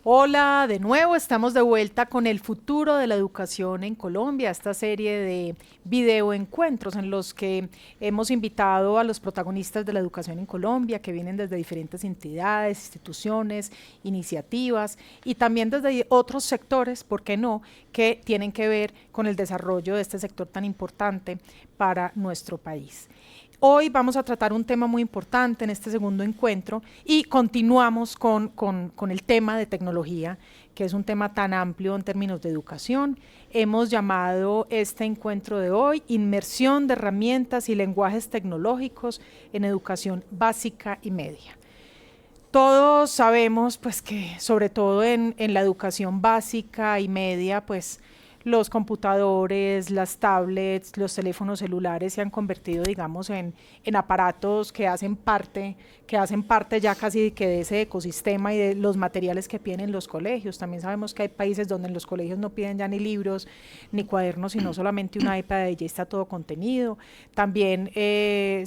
Hola, de nuevo estamos de vuelta con el futuro de la educación en Colombia, esta serie de videoencuentros en los que hemos invitado a los protagonistas de la educación en Colombia, que vienen desde diferentes entidades, instituciones, iniciativas y también desde otros sectores, ¿por qué no?, que tienen que ver con el desarrollo de este sector tan importante para nuestro país. Hoy vamos a tratar un tema muy importante en este segundo encuentro y continuamos con el tema de tecnología, que es un tema tan amplio en términos de educación. Hemos llamado este encuentro de hoy Inmersión de herramientas y lenguajes tecnológicos en educación básica y media. Todos sabemos pues que sobre todo en la educación básica y media pues los computadores, las tablets, los teléfonos celulares se han convertido, digamos, en aparatos que hacen parte ya casi que de ese ecosistema y de los materiales que piden los colegios. También sabemos que hay países donde en los colegios no piden ya ni libros ni cuadernos, sino solamente un iPad y ya está todo contenido. También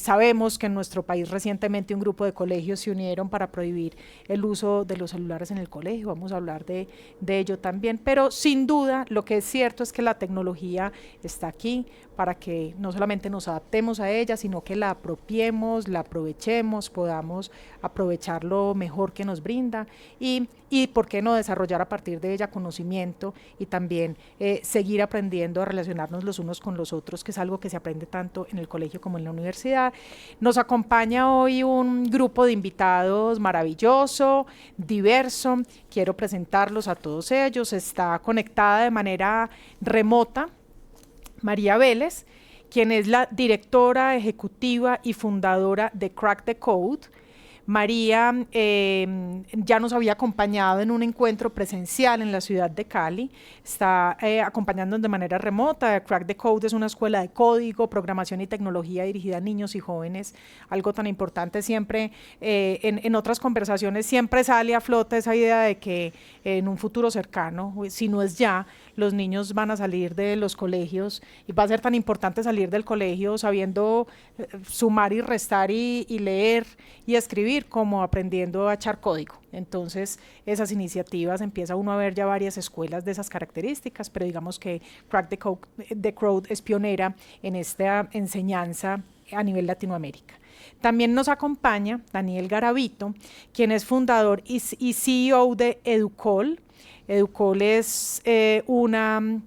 sabemos que en nuestro país recientemente un grupo de colegios se unieron para prohibir el uso de los celulares en el colegio. Vamos a hablar de ello también, pero sin duda lo que es cierto es que la tecnología está aquí para que no solamente nos adaptemos a ella, sino que la apropiemos, la aprovechemos, podamos aprovechar lo mejor que nos brinda y por qué no desarrollar a partir de ella conocimiento y también seguir aprendiendo a relacionarnos los unos con los otros, que es algo que se aprende tanto en el colegio como en la universidad. Nos acompaña hoy un grupo de invitados maravilloso, diverso. Quiero presentarlos a todos ellos. Está conectada de manera remota María Vélez, quien es la directora ejecutiva y fundadora de Crack the Code. María ya nos había acompañado en un encuentro presencial en la ciudad de Cali, está acompañándonos de manera remota. Crack the Code es una escuela de código, programación y tecnología dirigida a niños y jóvenes, algo tan importante siempre. En otras conversaciones siempre sale a flote esa idea de que en un futuro cercano, si no es ya, los niños van a salir de los colegios y va a ser tan importante salir del colegio sabiendo sumar y restar y leer y escribir como aprendiendo a echar código. Entonces esas iniciativas empieza uno a ver ya varias escuelas de esas características, pero digamos que Crack the Code es pionera en esta enseñanza a nivel Latinoamérica. También nos acompaña Daniel Garavito, quien es fundador y CEO de Educol. Educol es una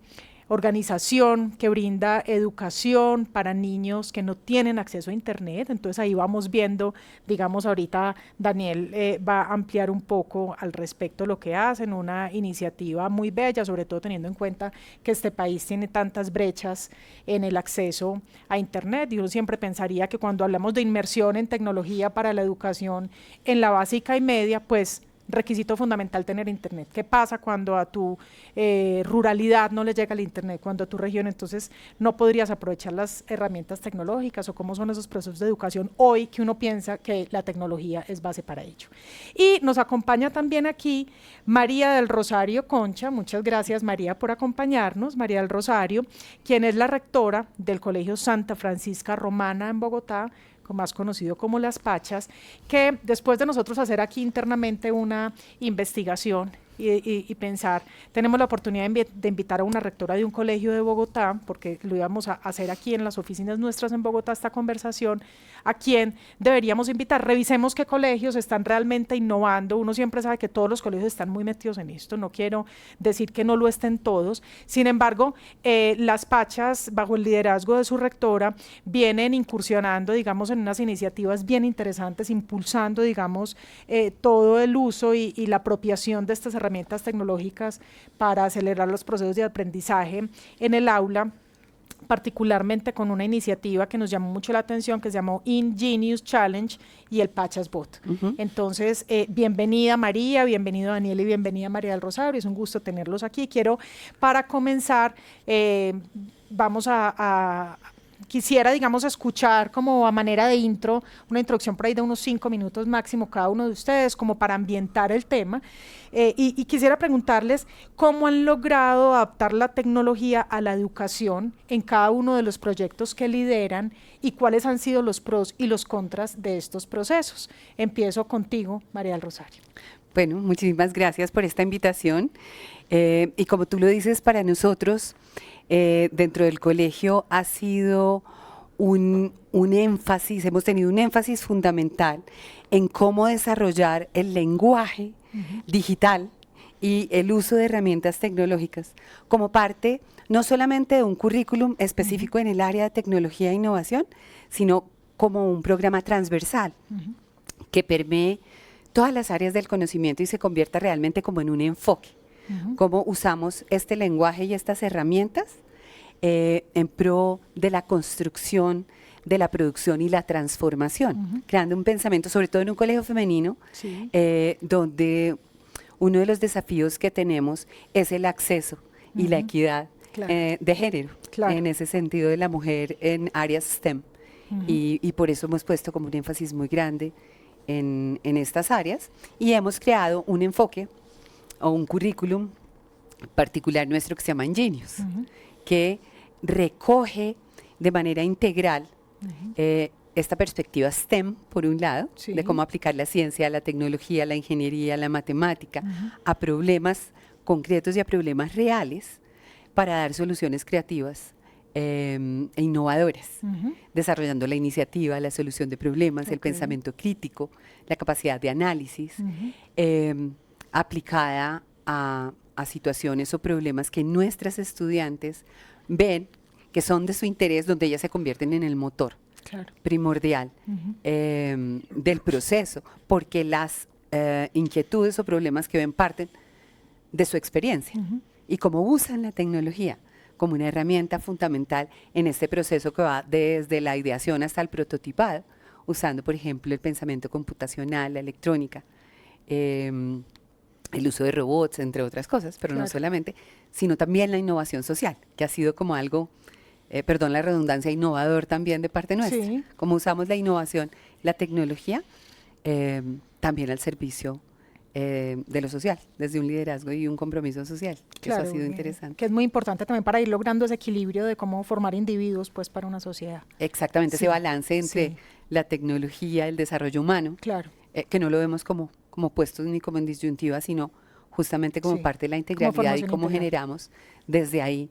organización que brinda educación para niños que no tienen acceso a internet. Entonces ahí vamos viendo, digamos, ahorita Daniel va a ampliar un poco al respecto lo que hacen, una iniciativa muy bella, sobre todo teniendo en cuenta que este país tiene tantas brechas en el acceso a internet, y uno siempre pensaría que cuando hablamos de inmersión en tecnología para la educación en la básica y media, pues requisito fundamental tener internet. ¿Qué pasa cuando a tu ruralidad no le llega el internet, cuando a tu región entonces no podrías aprovechar las herramientas tecnológicas, o cómo son esos procesos de educación hoy que uno piensa que la tecnología es base para ello? Y nos acompaña también aquí María del Rosario Concha. Muchas gracias, María, por acompañarnos. María del Rosario, quien es la rectora del Colegio Santa Francisca Romana en Bogotá, más conocido como Las Pachas, que después de nosotros hacer aquí internamente una investigación y pensar, tenemos la oportunidad de invitar a una rectora de un colegio de Bogotá, porque lo íbamos a hacer aquí en las oficinas nuestras en Bogotá, esta conversación, ¿a quién deberíamos invitar? Revisemos qué colegios están realmente innovando. Uno siempre sabe que todos los colegios están muy metidos en esto, no quiero decir que no lo estén todos. Sin embargo, Las Pachas, bajo el liderazgo de su rectora, vienen incursionando, digamos, en unas iniciativas bien interesantes, impulsando, digamos, todo el uso y la apropiación de estas herramientas tecnológicas para acelerar los procesos de aprendizaje en el aula, particularmente con una iniciativa que nos llamó mucho la atención, que se llamó Ingenious Challenge y el Pachas Bot. Entonces, bienvenida María, bienvenido Daniel y bienvenida María del Rosario, es un gusto tenerlos aquí. Quiero, para comenzar, quisiera, digamos, escuchar como a manera de intro, una introducción por ahí de unos 5 minutos máximo cada uno de ustedes, como para ambientar el tema. Y quisiera preguntarles cómo han logrado adaptar la tecnología a la educación en cada uno de los proyectos que lideran y cuáles han sido los pros y los contras de estos procesos. Empiezo contigo, María del Rosario. Bueno, muchísimas gracias por esta invitación. Y como tú lo dices, para nosotros, dentro del colegio ha sido un énfasis, hemos tenido un énfasis fundamental en cómo desarrollar el lenguaje digital y el uso de herramientas tecnológicas como parte no solamente de un currículum específico en el área de tecnología e innovación, sino como un programa transversal que permee todas las áreas del conocimiento y se convierta realmente como en un enfoque. Cómo usamos este lenguaje y estas herramientas en pro de la construcción, de la producción y la transformación, creando un pensamiento, sobre todo en un colegio femenino, donde uno de los desafíos que tenemos es el acceso y la equidad de género, en ese sentido de la mujer en áreas STEM. Y por eso hemos puesto como un énfasis muy grande en estas áreas y hemos creado un enfoque o un currículum particular nuestro que se llama Ingenious, que recoge de manera integral esta perspectiva STEM, por un lado, de cómo aplicar la ciencia, la tecnología, la ingeniería, la matemática, a problemas concretos y a problemas reales para dar soluciones creativas e innovadoras, desarrollando la iniciativa, la solución de problemas, el pensamiento crítico, la capacidad de análisis, aplicada a situaciones o problemas que nuestras estudiantes ven que son de su interés, donde ellas se convierten en el motor primordial del proceso, porque las inquietudes o problemas que ven parten de su experiencia y cómo usan la tecnología como una herramienta fundamental en este proceso que va desde la ideación hasta el prototipado, usando, por ejemplo, el pensamiento computacional, la electrónica, el uso de robots, entre otras cosas, pero no solamente, sino también la innovación social, que ha sido como algo, perdón la redundancia, innovador también de parte nuestra. Cómo usamos la innovación, la tecnología, también al servicio de lo social, desde un liderazgo y un compromiso social. Eso ha sido interesante. Que es muy importante también para ir logrando ese equilibrio de cómo formar individuos pues para una sociedad. Exactamente, ese balance entre la tecnología, el desarrollo humano, que no lo vemos como puestos ni como en disyuntiva, sino justamente como parte de la integralidad y cómo generamos desde ahí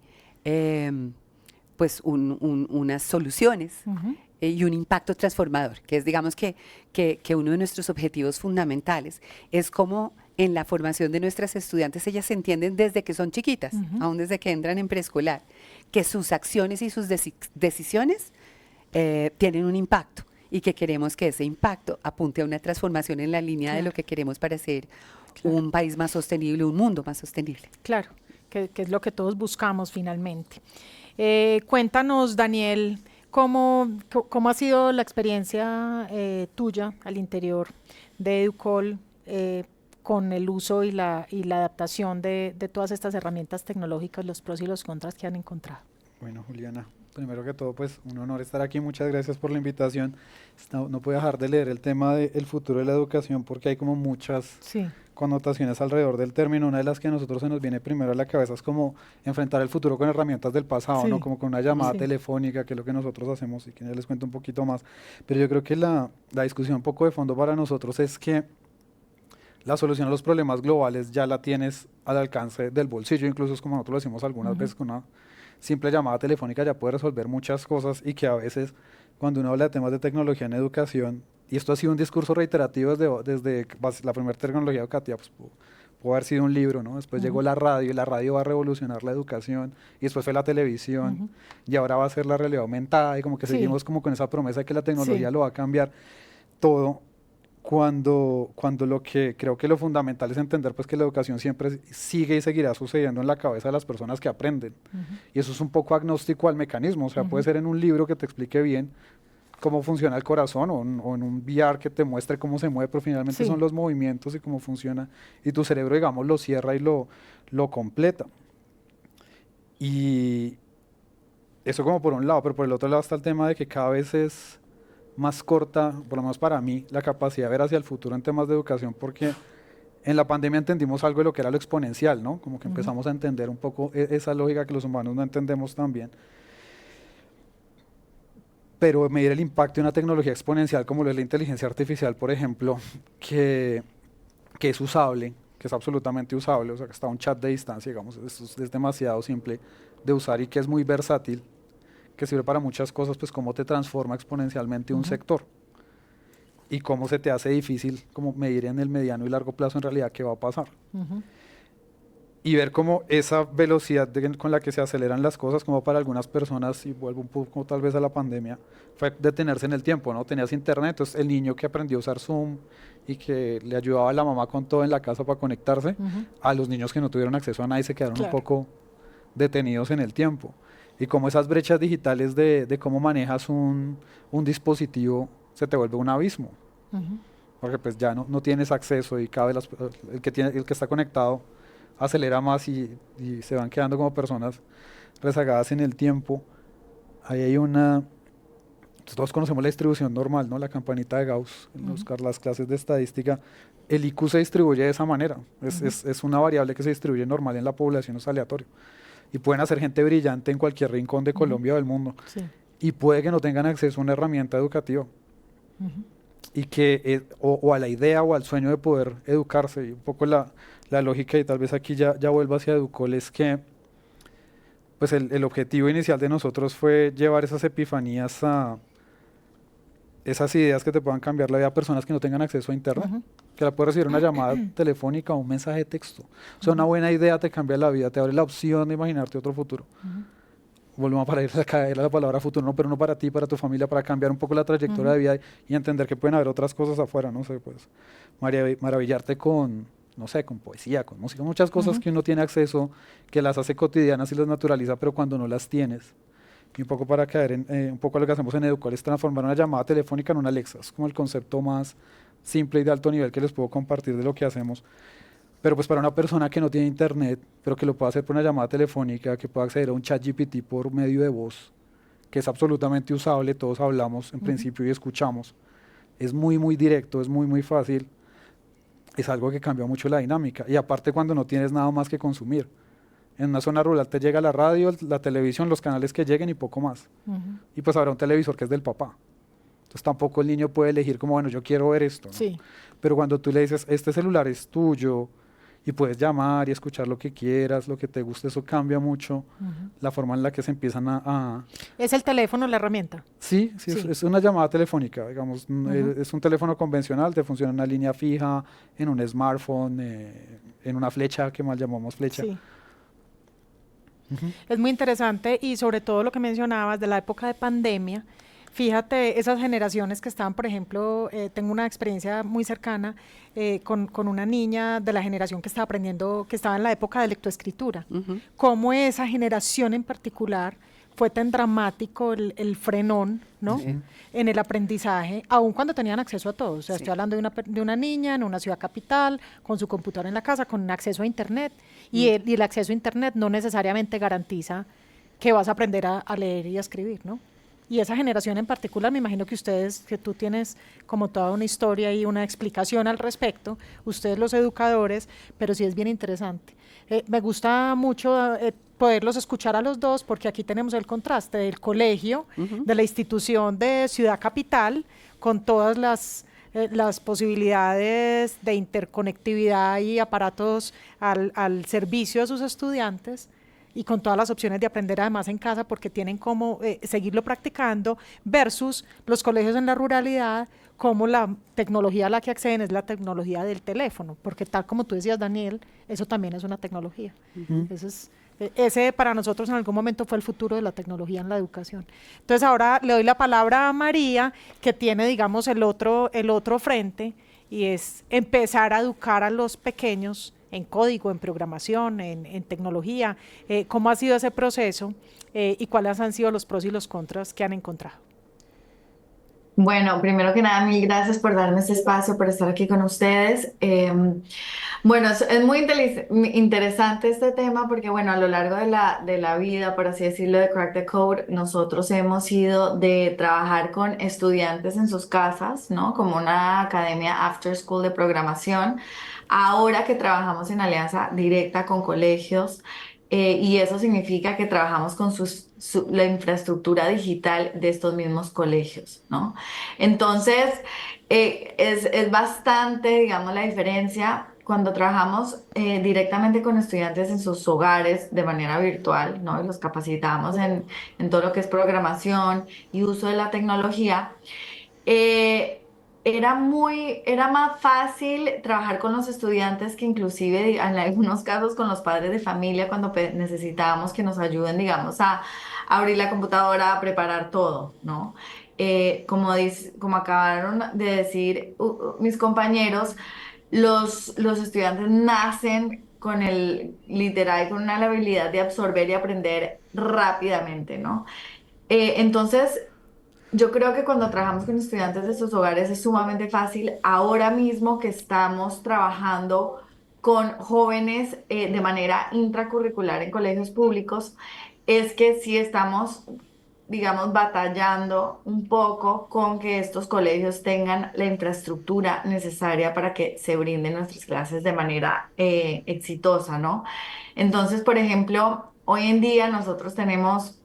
pues unas soluciones y un impacto transformador, que es digamos que uno de nuestros objetivos fundamentales es cómo en la formación de nuestras estudiantes ellas se entienden desde que son chiquitas, aún desde que entran en preescolar, que sus acciones y sus decisiones tienen un impacto y que queremos que ese impacto apunte a una transformación en la línea de lo que queremos para ser un país más sostenible, un mundo más sostenible. Claro, que es lo que todos buscamos finalmente. Cuéntanos, Daniel, ¿cómo ha sido la experiencia tuya al interior de Educol con el uso y la adaptación de todas estas herramientas tecnológicas, los pros y los contras que han encontrado? Bueno, Juliana, primero que todo, pues un honor estar aquí, muchas gracias por la invitación. No puedo dejar de leer el tema del futuro de la educación porque hay como muchas connotaciones alrededor del término. Una de las que a nosotros se nos viene primero a la cabeza es como enfrentar el futuro con herramientas del pasado, ¿no? Como con una llamada telefónica, que es lo que nosotros hacemos y que ya les cuento un poquito más. Pero yo creo que la discusión un poco de fondo para nosotros es que la solución a los problemas globales ya la tienes al alcance del bolsillo, incluso es como nosotros lo decimos algunas veces con una simple llamada telefónica ya puede resolver muchas cosas y que a veces cuando uno habla de temas de tecnología en educación, y esto ha sido un discurso reiterativo desde la primera tecnología educativa, pues pudo haber sido un libro, ¿no? Después llegó la radio y la radio va a revolucionar la educación y después fue la televisión y ahora va a ser la realidad aumentada y como que seguimos como con esa promesa de que la tecnología lo va a cambiar todo. Cuando lo que creo que lo fundamental es entender pues que la educación siempre sigue y seguirá sucediendo en la cabeza de las personas que aprenden. Y eso es un poco agnóstico al mecanismo, o sea, puede ser en un libro que te explique bien cómo funciona el corazón o en un VR que te muestre cómo se mueve, pero finalmente son los movimientos y cómo funciona y tu cerebro, digamos, lo cierra y lo completa. Y eso como por un lado, pero por el otro lado está el tema de que cada vez es más corta, por lo menos para mí, la capacidad de ver hacia el futuro en temas de educación, porque en la pandemia entendimos algo de lo que era lo exponencial, ¿no? Como que empezamos a entender un poco esa lógica que los humanos no entendemos tan bien. Pero medir el impacto de una tecnología exponencial como lo es la inteligencia artificial, por ejemplo, que que es usable, que es absolutamente usable, o sea, que está un chat de distancia, digamos, esto es demasiado simple de usar y que es muy versátil, que sirve para muchas cosas, pues cómo te transforma exponencialmente un sector y cómo se te hace difícil como medir en el mediano y largo plazo en realidad qué va a pasar. Y ver cómo esa velocidad con la que se aceleran las cosas, como para algunas personas, y vuelvo un poco tal vez a la pandemia, fue detenerse en el tiempo, ¿no? Tenías internet, entonces el niño que aprendió a usar Zoom y que le ayudaba a la mamá con todo en la casa para conectarse, a los niños que no tuvieron acceso a nada y se quedaron un poco detenidos en el tiempo. Y como esas brechas digitales de cómo manejas un dispositivo se te vuelve un abismo. Porque pues ya no tienes acceso y cada vez el que está conectado acelera más y se van quedando como personas rezagadas en el tiempo. Ahí hay todos conocemos la distribución normal, ¿no? La campanita de Gauss, en las clases de estadística. El IQ se distribuye de esa manera. Es una variable que se distribuye normal en la población, es aleatorio. Y pueden hacer gente brillante en cualquier rincón de Colombia o del mundo. Sí. Y puede que no tengan acceso a una herramienta educativa. Y que, o a la idea o al sueño de poder educarse. Y un poco la lógica, y tal vez aquí ya vuelvo hacia Educol, es que pues el objetivo inicial de nosotros fue llevar esas epifanías a esas ideas que te puedan cambiar la vida a personas que no tengan acceso a internet, que la puedes recibir una llamada telefónica o un mensaje de texto. O sea, una buena idea te cambia la vida, te abre la opción de imaginarte otro futuro. Volvemos a caer a la palabra futuro, no, pero no para ti, para tu familia, para cambiar un poco la trayectoria de vida y entender que pueden haber otras cosas afuera, no sé, pues maravillarte con, no sé, con poesía, con música, muchas cosas que uno tiene acceso, que las hace cotidianas y las naturaliza, pero cuando no las tienes. Y un poco para caer en un poco lo que hacemos en Educol es transformar una llamada telefónica en una Alexa. Es como el concepto más simple y de alto nivel que les puedo compartir de lo que hacemos. Pero pues para una persona que no tiene internet, pero que lo pueda hacer por una llamada telefónica, que pueda acceder a un chat GPT por medio de voz, que es absolutamente usable, todos hablamos en principio y escuchamos. Es muy, muy directo, es muy, muy fácil. Es algo que cambia mucho la dinámica. Y aparte cuando no tienes nada más que consumir. En una zona rural te llega la radio, la televisión, los canales que lleguen y poco más. Y pues habrá un televisor que es del papá. Entonces tampoco el niño puede elegir como, bueno, yo quiero ver esto, ¿no? Sí. Pero cuando tú le dices, este celular es tuyo, y puedes llamar y escuchar lo que quieras, lo que te guste, eso cambia mucho la forma en la que se empiezan a... ¿Es el teléfono la herramienta? Sí. Es una llamada telefónica, digamos, es un teléfono convencional, te funciona en una línea fija, en un smartphone, en una flecha, que mal llamamos flecha. Sí. Es muy interesante y sobre todo lo que mencionabas de la época de pandemia. Fíjate, esas generaciones que estaban, por ejemplo, tengo una experiencia muy cercana con una niña de la generación que estaba aprendiendo, que estaba en la época de lectoescritura. Cómo esa generación en particular fue tan dramático el frenón, ¿no? En el aprendizaje, aun cuando tenían acceso a todo. O sea, estoy hablando de una niña en una ciudad capital, con su computadora en la casa, con acceso a internet, y el acceso a internet no necesariamente garantiza que vas a aprender a leer y a escribir, ¿no? Y esa generación en particular, me imagino que ustedes, que tú tienes como toda una historia y una explicación al respecto, ustedes los educadores, pero sí es bien interesante. Me gusta mucho poderlos escuchar a los dos, porque aquí tenemos el contraste del colegio, de la institución de Ciudad Capital, con todas las posibilidades de interconectividad y aparatos al servicio de sus estudiantes, y con todas las opciones de aprender además en casa porque tienen cómo seguirlo practicando, versus los colegios en la ruralidad, como la tecnología a la que acceden es la tecnología del teléfono, porque tal como tú decías, Daniel, eso también es una tecnología. Ese para nosotros en algún momento fue el futuro de la tecnología en la educación. Entonces ahora le doy la palabra a María, que tiene, digamos, el otro frente, y es empezar a educar a los pequeños en código, en programación, en tecnología. ¿Cómo ha sido ese proceso y cuáles han sido los pros y los contras que han encontrado? Bueno, primero que nada, mil gracias por darme este espacio, por estar aquí con ustedes. Bueno, es muy interesante este tema porque, bueno, a lo largo de la vida, por así decirlo, de Crack the Code, nosotros hemos ido de trabajar con estudiantes en sus casas, ¿no? Como una academia after school de programación. Ahora que trabajamos en alianza directa con colegios, y eso significa que trabajamos con la infraestructura digital de estos mismos colegios, ¿no? Entonces, es bastante, digamos, la diferencia cuando trabajamos directamente con estudiantes en sus hogares de manera virtual, ¿no? Y los capacitamos en todo lo que es programación y uso de la tecnología. Era más fácil trabajar con los estudiantes que inclusive en algunos casos con los padres de familia cuando necesitábamos que nos ayuden, digamos, a abrir la computadora, a preparar todo, ¿no? Como acabaron de decir mis compañeros, los estudiantes nacen con literal, con una habilidad de absorber y aprender rápidamente, ¿no? Entonces, yo creo que cuando trabajamos con estudiantes de sus hogares es sumamente fácil. Ahora mismo que estamos trabajando con jóvenes de manera intracurricular en colegios públicos, es que sí estamos, digamos, batallando un poco con que estos colegios tengan la infraestructura necesaria para que se brinden nuestras clases de manera exitosa, ¿no? Entonces, por ejemplo, hoy en día nosotros tenemos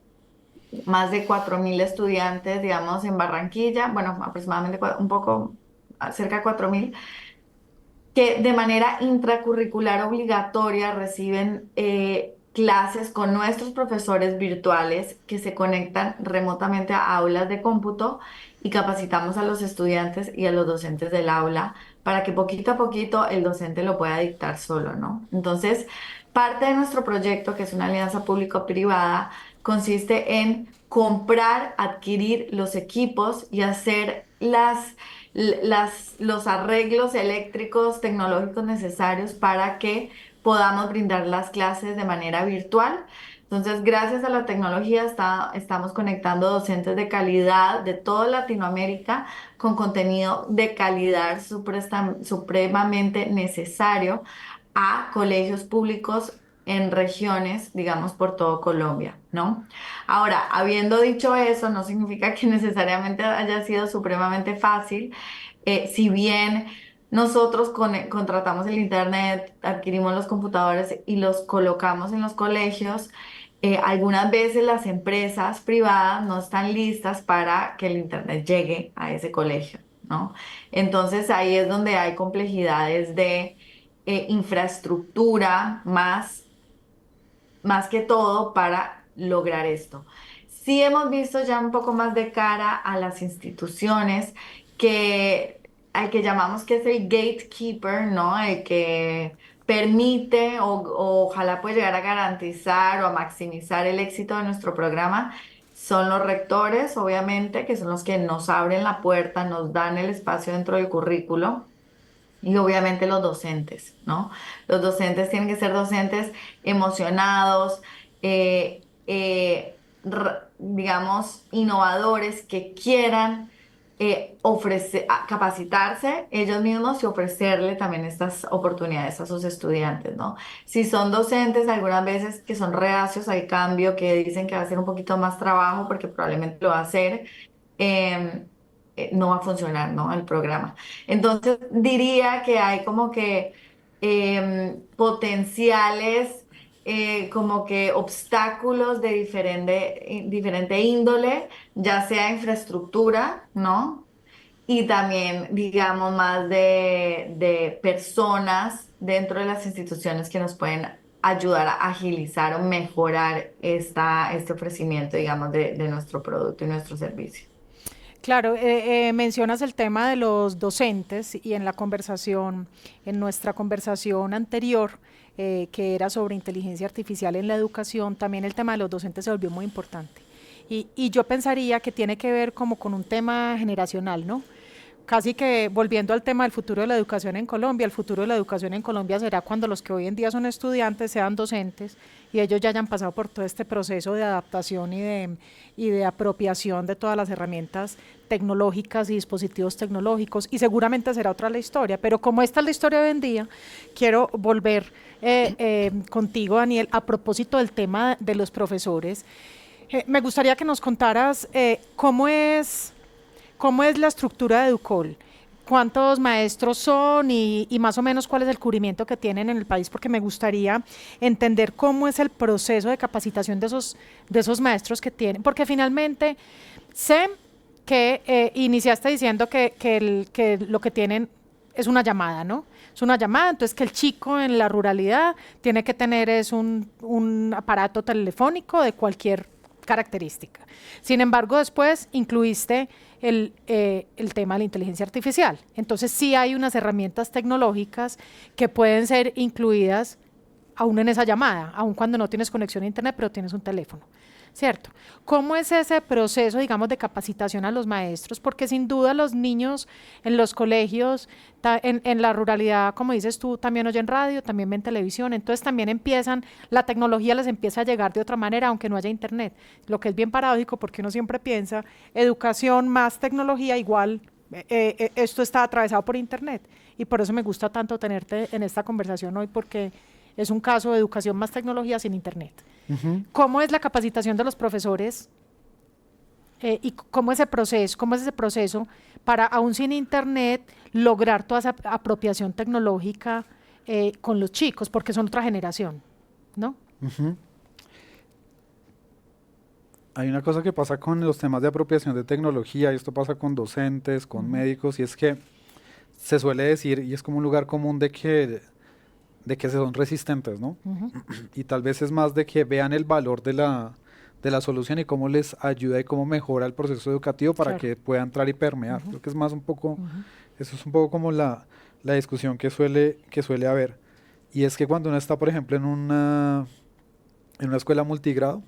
más de 4.000 estudiantes, digamos, en Barranquilla, bueno, aproximadamente un poco, cerca de 4.000, que de manera intracurricular obligatoria reciben clases con nuestros profesores virtuales que se conectan remotamente a aulas de cómputo y capacitamos a los estudiantes y a los docentes del aula para que poquito a poquito el docente lo pueda dictar solo, ¿no? Entonces, parte de nuestro proyecto, que es una alianza público-privada, consiste en comprar, adquirir los equipos y hacer los arreglos eléctricos, tecnológicos necesarios para que podamos brindar las clases de manera virtual. Entonces, gracias a la tecnología estamos conectando docentes de calidad de toda Latinoamérica con contenido de calidad supremamente necesario a colegios públicos en regiones, digamos, por todo Colombia, ¿no? Ahora, habiendo dicho eso, no significa que necesariamente haya sido supremamente fácil. Si bien nosotros contratamos el internet, adquirimos los computadores y los colocamos en los colegios, algunas veces las empresas privadas no están listas para que el internet llegue a ese colegio, ¿no? Entonces ahí es donde hay complejidades de infraestructura más que todo para lograr esto. Sí hemos visto ya un poco más de cara a las instituciones al que llamamos que es el gatekeeper, ¿no? El que permite o ojalá puede llegar a garantizar o a maximizar el éxito de nuestro programa. Son los rectores, obviamente, que son los que nos abren la puerta, nos dan el espacio dentro del currículo. Y obviamente los docentes, ¿no? Los docentes tienen que ser docentes emocionados, digamos, innovadores, que quieran capacitarse ellos mismos y ofrecerle también estas oportunidades a sus estudiantes, ¿no? Si son docentes, algunas veces que son reacios al cambio, que dicen que va a ser un poquito más trabajo porque probablemente lo va a hacer. em, no va a funcionar, ¿no? El programa. Entonces diría que hay como que potenciales, como que obstáculos de diferente índole, ya sea infraestructura, ¿no? Y también, digamos, más de personas dentro de las instituciones que nos pueden ayudar a agilizar o mejorar este ofrecimiento, digamos, de nuestro producto y nuestro servicio. Claro, mencionas el tema de los docentes y en en nuestra conversación anterior, que era sobre inteligencia artificial en la educación, también el tema de los docentes se volvió muy importante. Y yo pensaría que tiene que ver como con un tema generacional, ¿no? Casi que volviendo al tema del futuro de la educación en Colombia, el futuro de la educación en Colombia será cuando los que hoy en día son estudiantes sean docentes y ellos ya hayan pasado por todo este proceso de adaptación y de apropiación de todas las herramientas tecnológicas y dispositivos tecnológicos, y seguramente será otra la historia, pero como esta es la historia de hoy en día, quiero volver contigo, Daniel, a propósito del tema de los profesores. Me gustaría que nos contaras cómo es la estructura de Educol. cuántos maestros son y más o menos cuál es el cubrimiento que tienen en el país, porque me gustaría entender cómo es el proceso de capacitación de esos maestros que tienen, porque finalmente sé que iniciaste diciendo que lo que tienen es una llamada, ¿no? Es una llamada, entonces que el chico en la ruralidad tiene que tener un aparato telefónico de cualquier característica. Sin embargo, después incluiste el tema de la inteligencia artificial. Entonces sí hay unas herramientas tecnológicas que pueden ser incluidas aún en esa llamada, aún cuando no tienes conexión a internet, pero tienes un teléfono, ¿cierto? ¿Cómo es ese proceso, digamos, de capacitación a los maestros? Porque sin duda los niños en los colegios, en la ruralidad, como dices tú, también oyen radio, también ven televisión, entonces también la tecnología les empieza a llegar de otra manera, aunque no haya internet, lo que es bien paradójico porque uno siempre piensa, educación más tecnología igual, esto está atravesado por internet, y por eso me gusta tanto tenerte en esta conversación hoy, porque es un caso de educación más tecnología sin internet. ¿Cómo es la capacitación de los profesores y cómo es ese proceso para, aún sin internet, lograr toda esa apropiación tecnológica con los chicos, porque son otra generación, ¿no? Hay una cosa que pasa con los temas de apropiación de tecnología, y esto pasa con docentes, con médicos, y es que se suele decir, y es como un lugar común de que se son resistentes, ¿no? Y tal vez es más de que vean el valor de la solución y cómo les ayuda y cómo mejora el proceso educativo para que pueda entrar y permear. Creo que es más un poco, eso es un poco como la discusión que suele haber. Y es que cuando uno está, por ejemplo, en una escuela multigrado,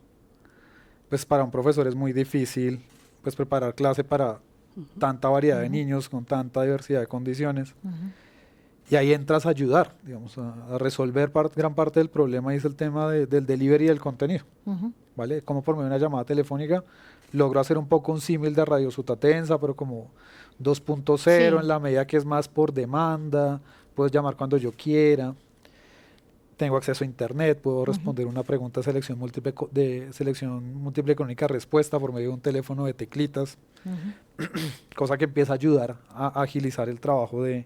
pues para un profesor es muy difícil pues preparar clase para tanta variedad de niños con tanta diversidad de condiciones. Y ahí entras a ayudar, digamos, a resolver gran parte del problema, y es el tema del delivery del contenido, ¿vale? Como por medio de una llamada telefónica logro hacer un poco un símil de Radio Sutatensa, pero como 2.0 en la medida que es más por demanda, puedo llamar cuando yo quiera, tengo acceso a internet, puedo responder una pregunta de selección múltiple con única respuesta por medio de un teléfono de teclitas, cosa que empieza a ayudar a agilizar el trabajo de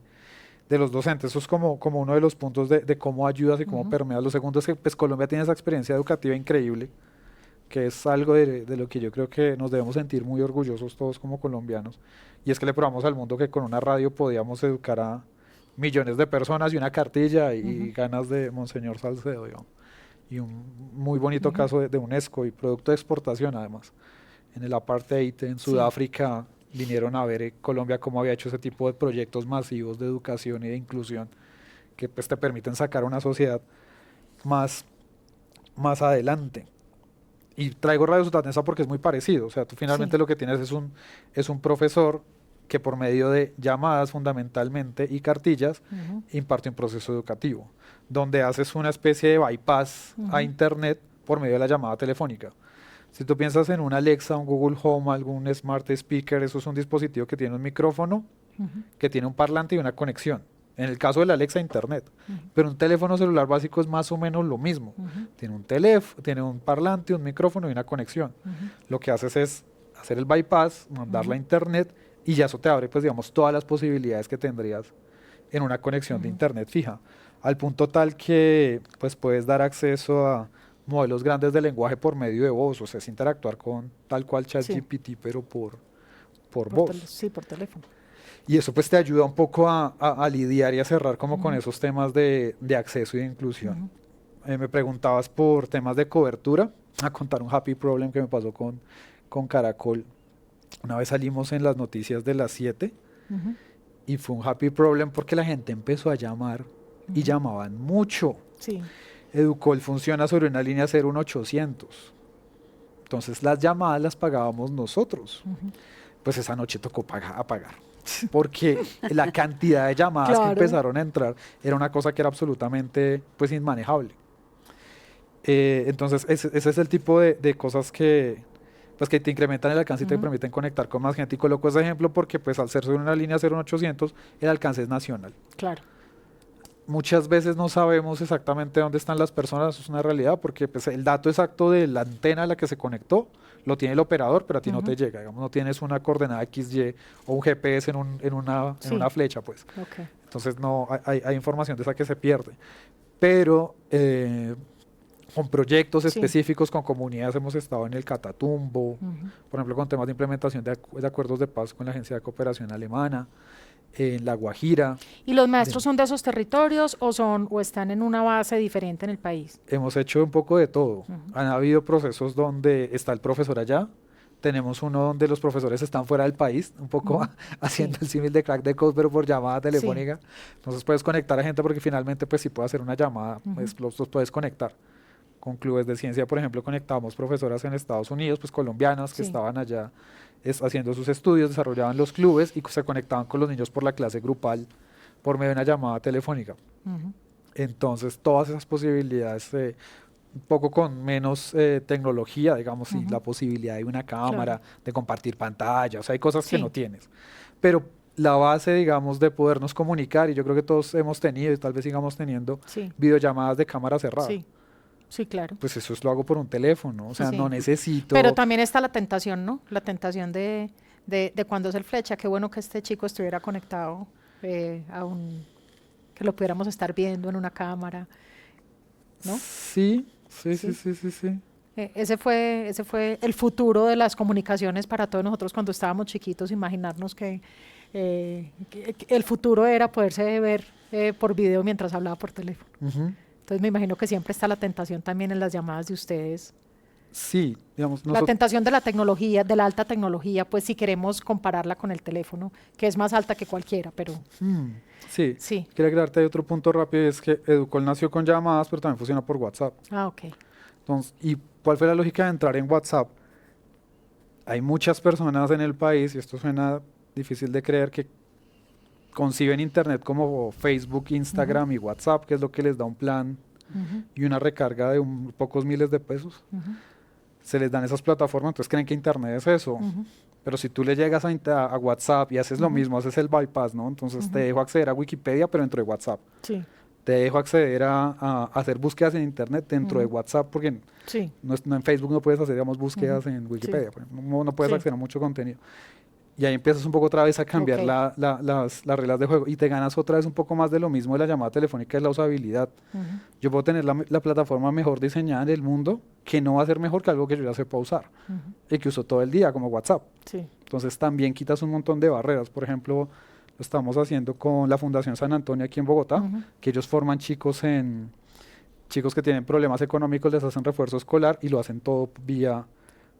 los docentes. Eso es como uno de los puntos de cómo ayudas y cómo permeas. Lo segundo es que pues, Colombia tiene esa experiencia educativa increíble, que es algo de lo que yo creo que nos debemos sentir muy orgullosos todos como colombianos, y es que le probamos al mundo que con una radio podíamos educar a millones de personas y una cartilla y ganas de Monseñor Salcedo, digamos. Y un muy bonito caso de UNESCO y producto de exportación además. En el apartheid en Sudáfrica vinieron a ver Colombia cómo había hecho ese tipo de proyectos masivos de educación y de inclusión que pues te permiten sacar una sociedad más adelante. Y traigo Radio Sutatensa porque es muy parecido, o sea, tú finalmente lo que tienes es un profesor que por medio de llamadas fundamentalmente y cartillas imparte un proceso educativo, donde haces una especie de bypass a internet por medio de la llamada telefónica. Si tú piensas en un Alexa, un Google Home, algún Smart Speaker, eso es un dispositivo que tiene un micrófono, que tiene un parlante y una conexión. En el caso del Alexa, internet. Pero un teléfono celular básico es más o menos lo mismo. Tiene un teléfono, tiene un parlante, un micrófono y una conexión. Lo que haces es hacer el bypass, mandarla a internet, y ya eso te abre, pues digamos, todas las posibilidades que tendrías en una conexión de internet fija. Al punto tal que pues puedes dar acceso a modelos grandes de lenguaje por medio de voz, o sea, es interactuar con tal cual ChatGPT, pero por voz. Sí, por teléfono. Y eso pues te ayuda un poco a lidiar y a cerrar como con esos temas de acceso y de inclusión. Me preguntabas por temas de cobertura, a contar un happy problem que me pasó con Caracol. Una vez salimos en las noticias de las 7 y fue un happy problem porque la gente empezó a llamar y llamaban mucho. Sí. Educol funciona sobre una línea 01800. Entonces las llamadas las pagábamos nosotros. Pues esa noche tocó apagar. Porque la cantidad de llamadas que empezaron a entrar era una cosa que era absolutamente pues inmanejable. Entonces ese es el tipo de cosas que te incrementan el alcance y te permiten conectar con más gente. Y coloco ese ejemplo porque pues al ser sobre una línea 01800 el alcance es nacional. Claro. Muchas veces no sabemos exactamente dónde están las personas, eso es una realidad, porque pues, el dato exacto de la antena a la que se conectó lo tiene el operador, pero a ti no te llega, digamos, no tienes una coordenada XY o un GPS en una flecha, pues. Okay. Entonces no hay información de esa que se pierde. Pero con proyectos específicos, con comunidades, hemos estado en el Catatumbo, por ejemplo, con temas de implementación de acuerdos de paz con la Agencia de Cooperación Alemana, en La Guajira. ¿Y los maestros son de esos territorios o están en una base diferente en el país? Hemos hecho un poco de todo. Han habido procesos donde está el profesor allá, tenemos uno donde los profesores están fuera del país, un poco haciendo el símil de Crack the Code, pero por llamada telefónica. Entonces puedes conectar a gente porque finalmente, pues si puedes hacer una llamada, pues los puedes conectar. Con clubes de ciencia, por ejemplo, conectamos profesoras en Estados Unidos, pues colombianas que estaban allá haciendo sus estudios, desarrollaban los clubes y se conectaban con los niños por la clase grupal por medio de una llamada telefónica. Entonces, todas esas posibilidades, un poco con menos tecnología, digamos, y la posibilidad de una cámara, de compartir pantalla, o sea, hay cosas que no tienes. Pero la base, digamos, de podernos comunicar, y yo creo que todos hemos tenido y tal vez sigamos teniendo videollamadas de cámara cerrada. Sí, claro. Pues eso lo hago por un teléfono, o sea, no necesito... Pero también está la tentación, ¿no? La tentación de cuando es el flecha, qué bueno que este chico estuviera conectado que lo pudiéramos estar viendo en una cámara, ¿no? Sí. Ese fue el futuro de las comunicaciones para todos nosotros cuando estábamos chiquitos, imaginarnos que el futuro era poderse ver por video mientras hablaba por teléfono. Entonces me imagino que siempre está la tentación también en las llamadas de ustedes. Sí, digamos... La tentación de la tecnología, de la alta tecnología, pues si queremos compararla con el teléfono, que es más alta que cualquiera, pero... Sí. Quería agregarte otro punto rápido, es que Educol nació con llamadas, pero también funciona por WhatsApp. Ok. Entonces, ¿y cuál fue la lógica de entrar en WhatsApp? Hay muchas personas en el país, y esto suena difícil de creer, que conciben Internet como Facebook, Instagram y WhatsApp, que es lo que les da un plan y una recarga de pocos miles de pesos. Se les dan esas plataformas, entonces creen que Internet es eso. Pero si tú le llegas a WhatsApp y haces lo mismo, haces el bypass, ¿no? Entonces te dejo acceder a Wikipedia, pero dentro de WhatsApp. Sí. Te dejo acceder a hacer búsquedas en Internet dentro de WhatsApp, porque no en Facebook no puedes hacer, digamos, búsquedas en Wikipedia. No puedes acceder a mucho contenido. Y ahí empiezas un poco otra vez a cambiar las reglas de juego y te ganas otra vez un poco más de lo mismo de la llamada telefónica, es la usabilidad. Yo puedo tener la plataforma mejor diseñada en el mundo, que no va a ser mejor que algo que yo ya sepa usar y que uso todo el día, como WhatsApp. Entonces también quitas un montón de barreras. Por ejemplo, lo estamos haciendo con la Fundación San Antonio aquí en Bogotá, que ellos forman chicos que tienen problemas económicos, les hacen refuerzo escolar y lo hacen todo vía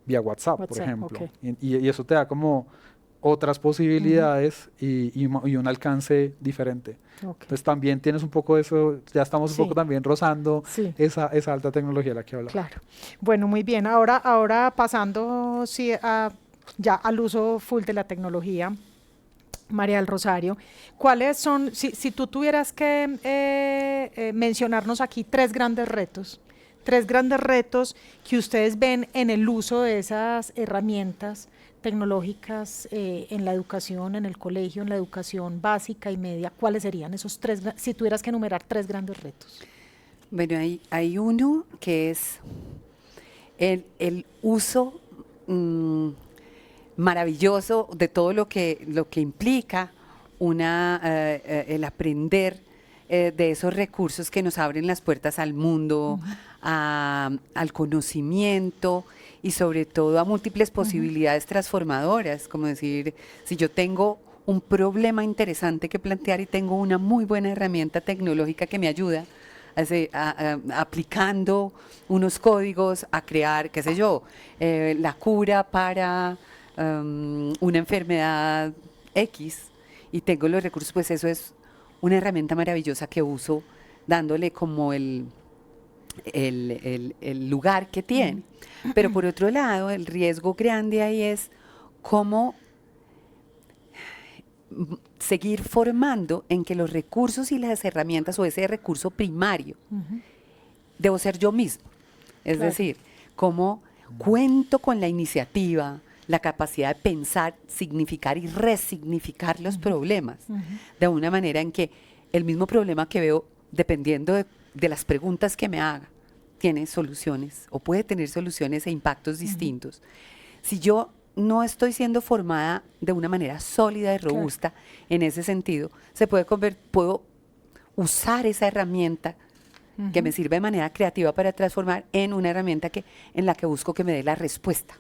WhatsApp, por ejemplo. Y eso te da como otras posibilidades y un alcance diferente. Entonces también tienes un poco de eso, ya estamos un poco también rozando esa alta tecnología de la que hablaba. Claro. Bueno, muy bien. Ahora pasando ya al uso full de la tecnología, María del Rosario, ¿cuáles son, si tú tuvieras que mencionarnos aquí tres grandes retos que ustedes ven en el uso de esas herramientas tecnológicas en la educación, en el colegio, en la educación básica y media, ¿cuáles serían esos tres, si tuvieras que enumerar tres grandes retos? Bueno, hay uno que es el uso maravilloso de todo lo que implica el aprender de esos recursos que nos abren las puertas al mundo, al conocimiento y sobre todo a múltiples posibilidades transformadoras, como decir, si yo tengo un problema interesante que plantear y tengo una muy buena herramienta tecnológica que me ayuda, aplicando unos códigos a crear, qué sé yo, la cura para una enfermedad X y tengo los recursos, pues eso es una herramienta maravillosa que uso dándole como el lugar que tiene. Pero por otro lado, el riesgo grande ahí es cómo seguir formando en que los recursos y las herramientas o ese recurso primario debo ser yo mismo. Es decir, cómo cuento con la iniciativa, la capacidad de pensar, significar y resignificar los problemas de una manera en que el mismo problema que veo, dependiendo de las preguntas que me haga, tiene soluciones o puede tener soluciones e impactos distintos. Si yo no estoy siendo formada de una manera sólida y robusta en ese sentido, puedo usar esa herramienta que me sirve de manera creativa para transformar en una herramienta en la que busco que me dé la respuesta.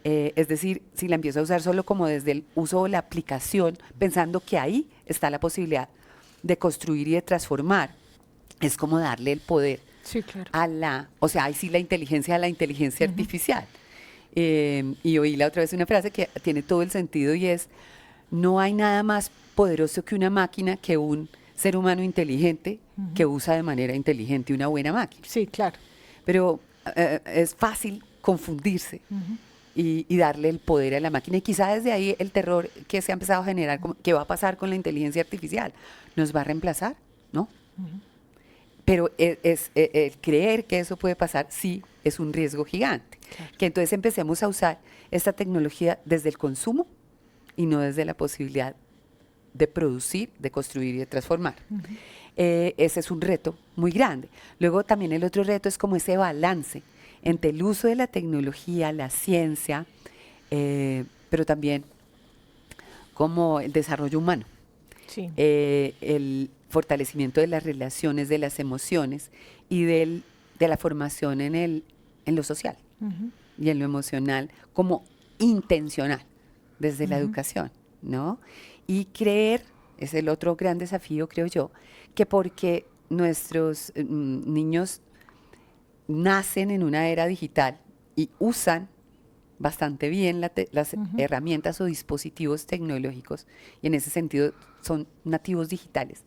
Es decir, si la empiezo a usar solo como desde el uso o la aplicación, pensando que ahí está la posibilidad de construir y de transformar, es como darle el poder o sea, ahí sí la inteligencia a la inteligencia artificial. Y oí la otra vez una frase que tiene todo el sentido y es: no hay nada más poderoso que una máquina que un ser humano inteligente que usa de manera inteligente una buena máquina. Sí, claro. Pero es fácil confundirse y darle el poder a la máquina. Y quizá desde ahí el terror que se ha empezado a generar, ¿qué va a pasar con la inteligencia artificial? ¿Nos va a reemplazar? ¿No? Pero el creer que eso puede pasar, sí, es un riesgo gigante. Claro. Que entonces empecemos a usar esta tecnología desde el consumo y no desde la posibilidad de producir, de construir y de transformar. Ese es un reto muy grande. Luego también el otro reto es como ese balance entre el uso de la tecnología, la ciencia, pero también como el desarrollo humano. Sí. El fortalecimiento de las relaciones, de las emociones y de la formación en lo social y en lo emocional como intencional desde la educación, ¿no? Y creer, es el otro gran desafío, creo yo, que porque nuestros niños nacen en una era digital y usan bastante bien las herramientas o dispositivos tecnológicos, y en ese sentido son nativos digitales,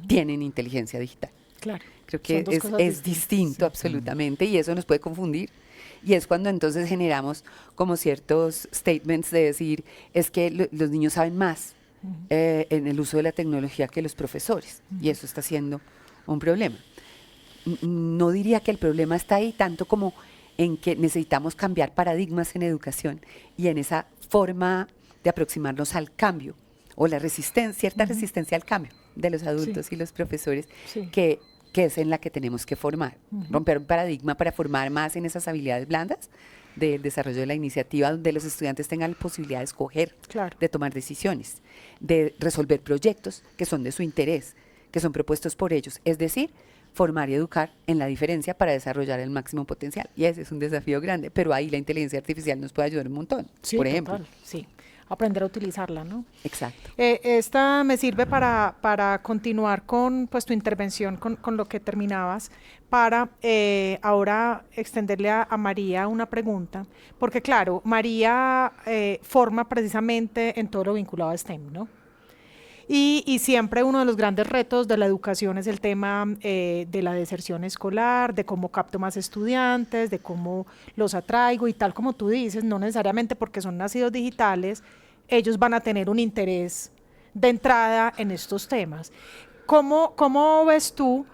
tienen inteligencia digital. Claro. Creo que es distinto absolutamente, y eso nos puede confundir. Y es cuando entonces generamos como ciertos statements de decir, es que los niños saben más en el uso de la tecnología que los profesores, y eso está siendo un problema. No diría que el problema está ahí tanto como en que necesitamos cambiar paradigmas en educación y en esa forma de aproximarnos al cambio o la resistencia, cierta resistencia al cambio de los adultos y los profesores, que es en la que tenemos que formar, romper un paradigma para formar más en esas habilidades blandas del desarrollo de la iniciativa, donde los estudiantes tengan la posibilidad de escoger, de tomar decisiones, de resolver proyectos que son de su interés, que son propuestos por ellos, es decir, formar y educar en la diferencia para desarrollar el máximo potencial. Y ese es un desafío grande, pero ahí la inteligencia artificial nos puede ayudar un montón, por ejemplo. Total, sí, aprender a utilizarla, ¿no? Exacto. Esta me sirve para continuar con pues, tu intervención, con lo que terminabas, para ahora extenderle a María una pregunta, porque claro, María forma precisamente en todo lo vinculado a STEM, ¿no? Y siempre uno de los grandes retos de la educación es el tema de la deserción escolar, de cómo capto más estudiantes, de cómo los atraigo, y tal como tú dices, no necesariamente porque son nacidos digitales, ellos van a tener un interés de entrada en estos temas. ¿Cómo ves tú,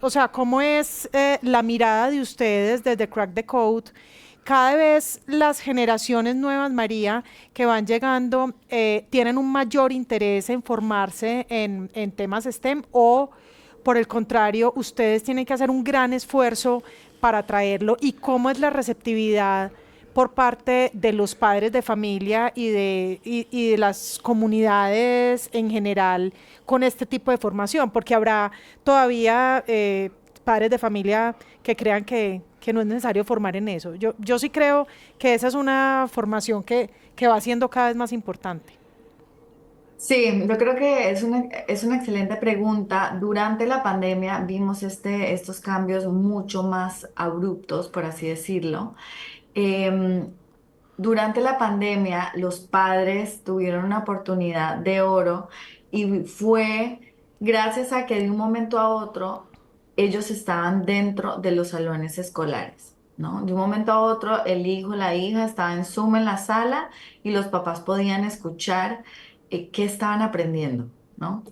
o sea, cómo es la mirada de ustedes desde Crack the Code? Cada vez las generaciones nuevas, María, que van llegando, tienen un mayor interés en formarse en temas STEM, o por el contrario, ustedes tienen que hacer un gran esfuerzo para traerlo. ¿Y cómo es la receptividad por parte de los padres de familia y de las comunidades en general con este tipo de formación? Porque habrá todavía padres de familia que crean que no es necesario formar en eso. Yo sí creo que esa es una formación que va siendo cada vez más importante. Sí, yo creo que es una excelente pregunta. Durante la pandemia vimos estos cambios mucho más abruptos, por así decirlo. Em, Durante la pandemia, los padres tuvieron una oportunidad de oro, y fue gracias a que de un momento a otro ellos estaban dentro de los salones escolares, ¿no? De un momento a otro, el hijo, la hija estaba en Zoom en la sala, y los papás podían escuchar qué estaban aprendiendo, ¿no?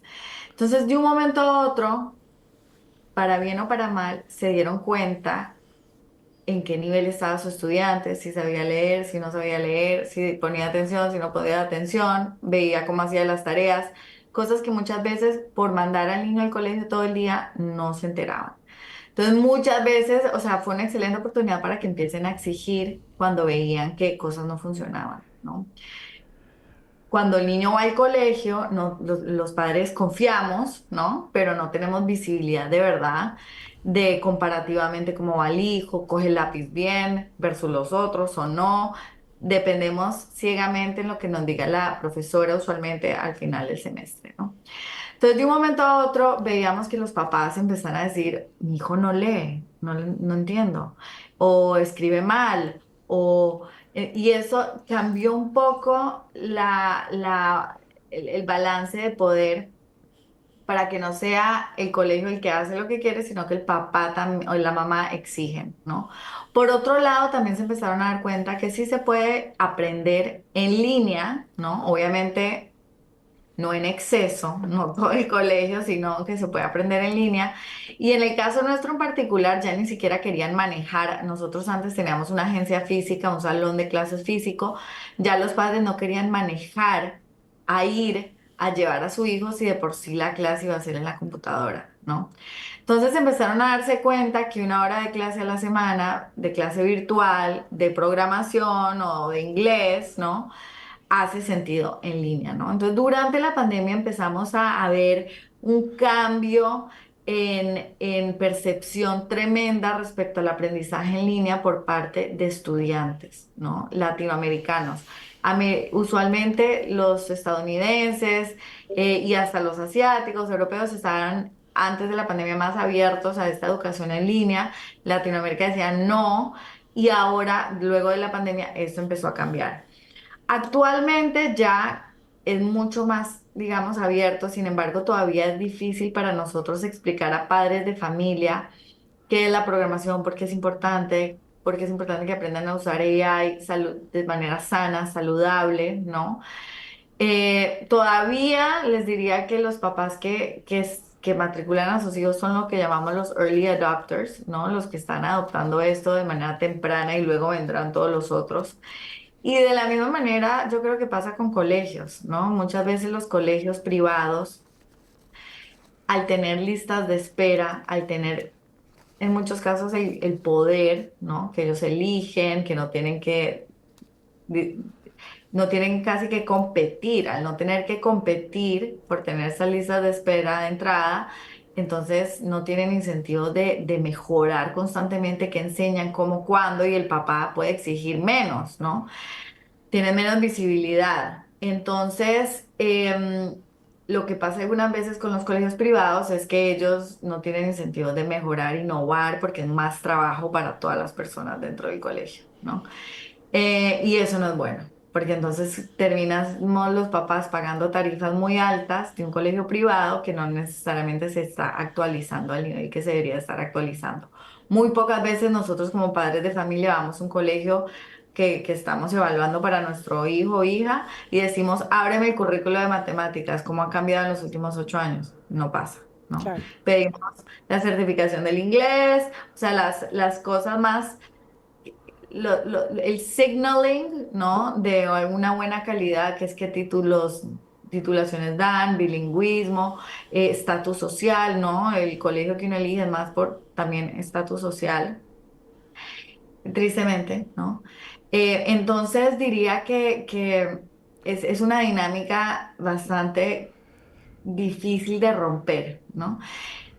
Entonces, de un momento a otro, para bien o para mal, se dieron cuenta en qué nivel estaba su estudiante, si sabía leer, si no sabía leer, si ponía atención, si no ponía atención, veía cómo hacía las tareas, cosas que muchas veces por mandar al niño al colegio todo el día no se enteraban. Entonces muchas veces, o sea, fue una excelente oportunidad para que empiecen a exigir cuando veían que cosas no funcionaban, ¿no? Cuando el niño va al colegio, no, los padres confiamos, ¿no? Pero no tenemos visibilidad de verdad de comparativamente cómo va el hijo, coge el lápiz bien versus los otros o no. Dependemos ciegamente en lo que nos diga la profesora usualmente al final del semestre, ¿no? Entonces, de un momento a otro, veíamos que los papás empezaron a decir, mi hijo no lee, no entiendo, o escribe mal, y eso cambió un poco el balance de poder para que no sea el colegio el que hace lo que quiere, sino que el papá o la mamá exigen, ¿no? Por otro lado, también se empezaron a dar cuenta que sí se puede aprender en línea, ¿no? Obviamente no en exceso, no todo el colegio, sino que se puede aprender en línea. Y en el caso nuestro en particular, ya ni siquiera querían manejar. Nosotros antes teníamos una agencia física, un salón de clases físico, ya los padres no querían manejar a ir a llevar a su hijo si de por sí la clase iba a ser en la computadora, ¿no? Entonces empezaron a darse cuenta que una hora de clase a la semana, de clase virtual, de programación o de inglés, ¿no? Hace sentido en línea, ¿no? Entonces, durante la pandemia empezamos a ver un cambio en percepción tremenda respecto al aprendizaje en línea por parte de estudiantes, ¿no? Latinoamericanos. Usualmente los estadounidenses y hasta los asiáticos, europeos, estaban antes de la pandemia más abiertos a esta educación en línea. Latinoamérica decía no, y ahora, luego de la pandemia, esto empezó a cambiar. Actualmente ya es mucho más, digamos, abierto, sin embargo, todavía es difícil para nosotros explicar a padres de familia qué es la programación, por qué es importante que aprendan a usar AI de manera sana, saludable, ¿no? Todavía les diría que los papás que matriculan a sus hijos son lo que llamamos los early adopters, ¿no? Los que están adoptando esto de manera temprana y luego vendrán todos los otros. Y de la misma manera, yo creo que pasa con colegios, ¿no? Muchas veces los colegios privados, al tener listas de espera, al tener en muchos casos el poder, ¿no? Que ellos eligen, que di- no tienen casi que competir, al no tener que competir por tener esas listas de espera de entrada, entonces no tienen incentivos de mejorar constantemente, que enseñan cómo, cuándo, y el papá puede exigir menos, ¿no? Tienen menos visibilidad. Entonces, lo que pasa algunas veces con los colegios privados es que ellos no tienen incentivos de mejorar, innovar, porque es más trabajo para todas las personas dentro del colegio, ¿no? Y eso no es bueno, porque entonces terminamos los papás pagando tarifas muy altas de un colegio privado que no necesariamente se está actualizando al nivel que se debería estar actualizando. Muy pocas veces nosotros como padres de familia vamos a un colegio que estamos evaluando para nuestro hijo o hija y decimos, ábreme el currículo de matemáticas, ¿cómo ha cambiado en los últimos 8 años? No pasa, ¿no? Claro. Pedimos la certificación del inglés, o sea, las cosas más el signaling, ¿no? De alguna buena calidad, que es qué titulaciones dan, bilingüismo, estatus social, ¿no? El colegio que uno elige es más por también estatus social, tristemente, ¿no? Entonces diría que es una dinámica bastante difícil de romper, ¿no?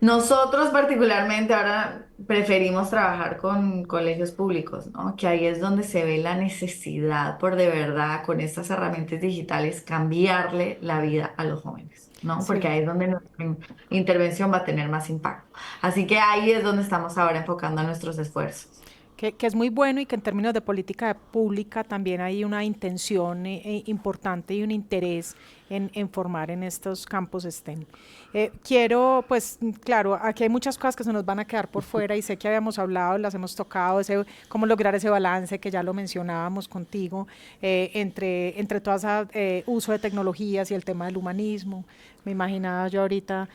Nosotros particularmente ahora preferimos trabajar con colegios públicos, ¿no? Que ahí es donde se ve la necesidad por de verdad con estas herramientas digitales cambiarle la vida a los jóvenes, ¿no? Sí. Porque ahí es donde nuestra intervención va a tener más impacto. Así que ahí es donde estamos ahora enfocando nuestros esfuerzos. Que es muy bueno y que en términos de política pública también hay una intención importante y un interés en formar en estos campos STEM. Quiero, pues, claro, aquí hay muchas cosas que se nos van a quedar por fuera y sé que habíamos hablado, las hemos tocado, cómo lograr ese balance que ya lo mencionábamos contigo, entre todo ese uso de tecnologías y el tema del humanismo. Me imaginaba yo ahorita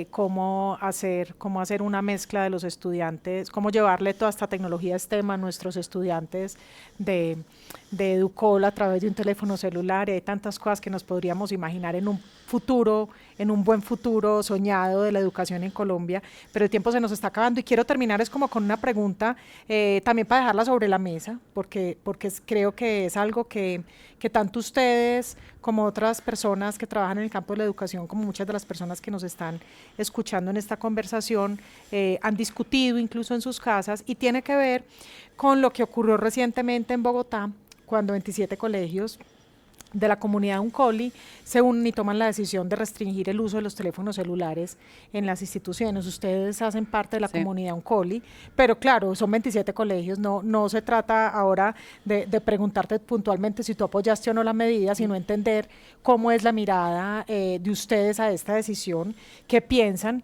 cómo hacer una mezcla de los estudiantes, cómo llevarle toda esta tecnología STEM a nuestros estudiantes de Educol a través de un teléfono celular. Y hay tantas cosas que nos podríamos imaginar imaginar en un futuro, en un buen futuro soñado de la educación en Colombia, pero el tiempo se nos está acabando y quiero terminar es como con una pregunta también para dejarla sobre la mesa, porque creo que es algo que tanto ustedes como otras personas que trabajan en el campo de la educación, como muchas de las personas que nos están escuchando en esta conversación, han discutido incluso en sus casas, y tiene que ver con lo que ocurrió recientemente en Bogotá, cuando 27 colegios de la comunidad Uncoli se unen y toman la decisión de restringir el uso de los teléfonos celulares en las instituciones. Ustedes hacen parte de la comunidad Uncoli, pero claro, son 27 colegios, no se trata ahora de preguntarte puntualmente si tú apoyaste o no la medida, sino entender cómo es la mirada de ustedes a esta decisión, qué piensan,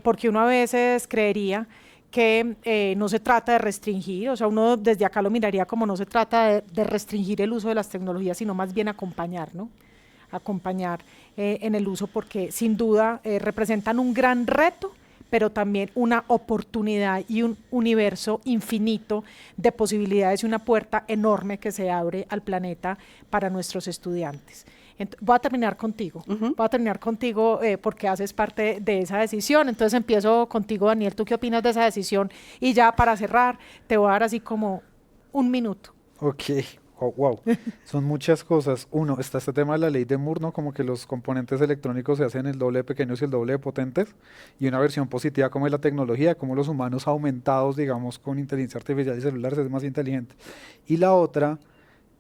porque uno a veces creería que no se trata de restringir, o sea, uno desde acá lo miraría como no se trata de restringir el uso de las tecnologías, sino más bien acompañar, ¿no? Acompañar en el uso, porque sin duda representan un gran reto, pero también una oportunidad y un universo infinito de posibilidades y una puerta enorme que se abre al planeta para nuestros estudiantes. Voy a terminar contigo, porque haces parte de esa decisión. Entonces empiezo contigo, Daniel, ¿tú qué opinas de esa decisión? Y ya para cerrar, te voy a dar así como un minuto. Ok, oh, wow, son muchas cosas. Uno, está este tema de la ley de Moore, ¿no? Como que los componentes electrónicos se hacen el doble de pequeños y el doble de potentes, y una versión positiva como es la tecnología, como los humanos aumentados, digamos, con inteligencia artificial y celulares es más inteligente. Y la otra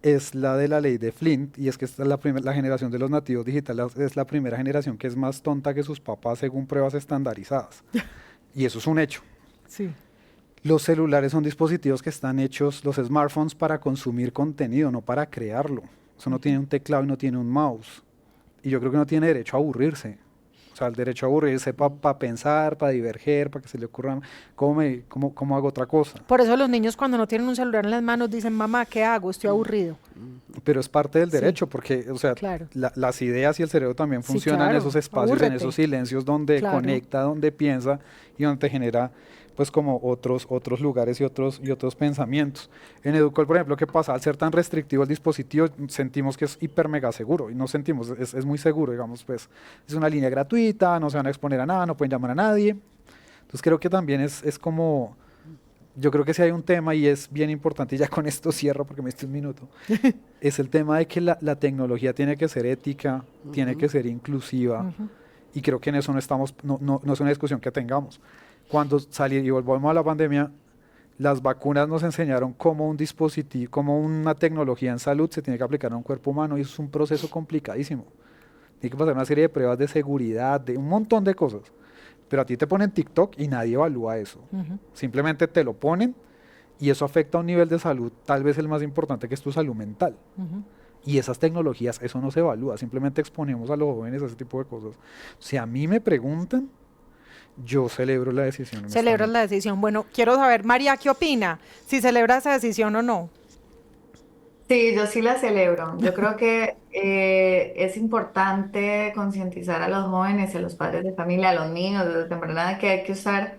es la de la ley de Flint, y es que esta es la generación de los nativos digitales, es la primera generación que es más tonta que sus papás según pruebas estandarizadas. Y eso es un hecho. Sí. Los celulares son dispositivos que están hechos, los smartphones, para consumir contenido, no para crearlo. Eso no tiene un teclado y no tiene un mouse. Y yo creo que no tiene derecho a aburrirse. O sea, el derecho a aburrirse para pensar, para diverger, para que se le ocurra cómo hago otra cosa. Por eso los niños cuando no tienen un celular en las manos dicen, mamá, ¿qué hago? Estoy aburrido. Pero es parte del derecho, Sí. porque, o sea, Claro. las ideas y el cerebro también Sí, funcionan claro. en esos espacios, Abúrrete. en esos silencios donde Claro. conecta, donde piensa y donde te genera pues como otros lugares y otros pensamientos. En Educol, por ejemplo, ¿qué pasa? Al ser tan restrictivo el dispositivo, sentimos que es hiper mega seguro, y no sentimos, es muy seguro, digamos, pues es una línea gratuita, no se van a exponer a nada, no pueden llamar a nadie. Entonces creo que también es como, yo creo que si hay un tema, y es bien importante, y ya con esto cierro porque me diste un minuto, es el tema de que la tecnología tiene que ser ética, tiene que ser inclusiva, y creo que en eso no estamos, no es una discusión que tengamos. Cuando salió y volvemos a la pandemia, las vacunas nos enseñaron cómo un dispositivo, cómo una tecnología en salud se tiene que aplicar a un cuerpo humano, y eso es un proceso complicadísimo. Tiene que pasar una serie de pruebas de seguridad, de un montón de cosas. Pero a ti te ponen TikTok y nadie evalúa eso. Simplemente te lo ponen, y eso afecta a un nivel de salud, tal vez el más importante, que es tu salud mental. Y esas tecnologías, eso no se evalúa, simplemente exponemos a los jóvenes a ese tipo de cosas. Si a mí me preguntan, yo celebro la decisión. Celebras la decisión. Bueno, quiero saber, María, ¿qué opina? Si celebra esa decisión o no. Sí, yo sí la celebro. Yo creo que es importante concientizar a los jóvenes, a los padres de familia, a los niños desde temprana edad, que hay que usar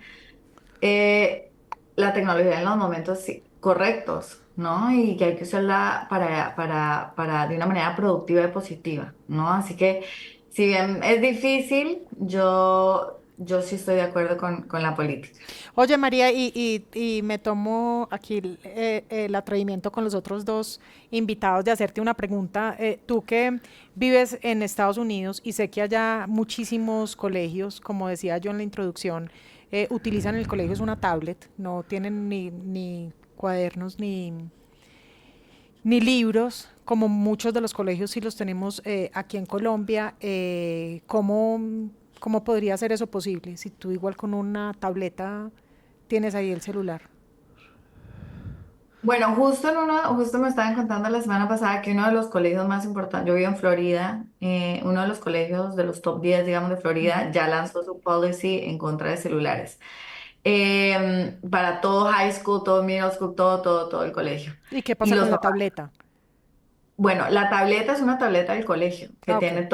eh, la tecnología en los momentos correctos, ¿no? Y que hay que usarla para de una manera productiva y positiva, ¿no? Así que si bien es difícil, yo sí estoy de acuerdo con la política. Oye, María, y me tomo aquí el atrevimiento con los otros dos invitados de hacerte una pregunta. Tú que vives en Estados Unidos y sé que allá muchísimos colegios, como decía yo en la introducción, utilizan el colegio es una tablet, no tienen ni cuadernos ni libros, como muchos de los colegios sí los tenemos aquí en Colombia. ¿Cómo podría ser eso posible? Si tú igual con una tableta tienes ahí el celular. Bueno, justo me estaban contando la semana pasada que uno de los colegios más importantes, yo vivo en Florida, uno de los colegios de los top 10, digamos, de Florida, ya lanzó su policy en contra de celulares. Para todo high school, todo middle school, todo el colegio. ¿Y qué Y pasa los con la papás. tableta? Bueno, la tableta es una tableta del colegio, que Ah, ok. tiene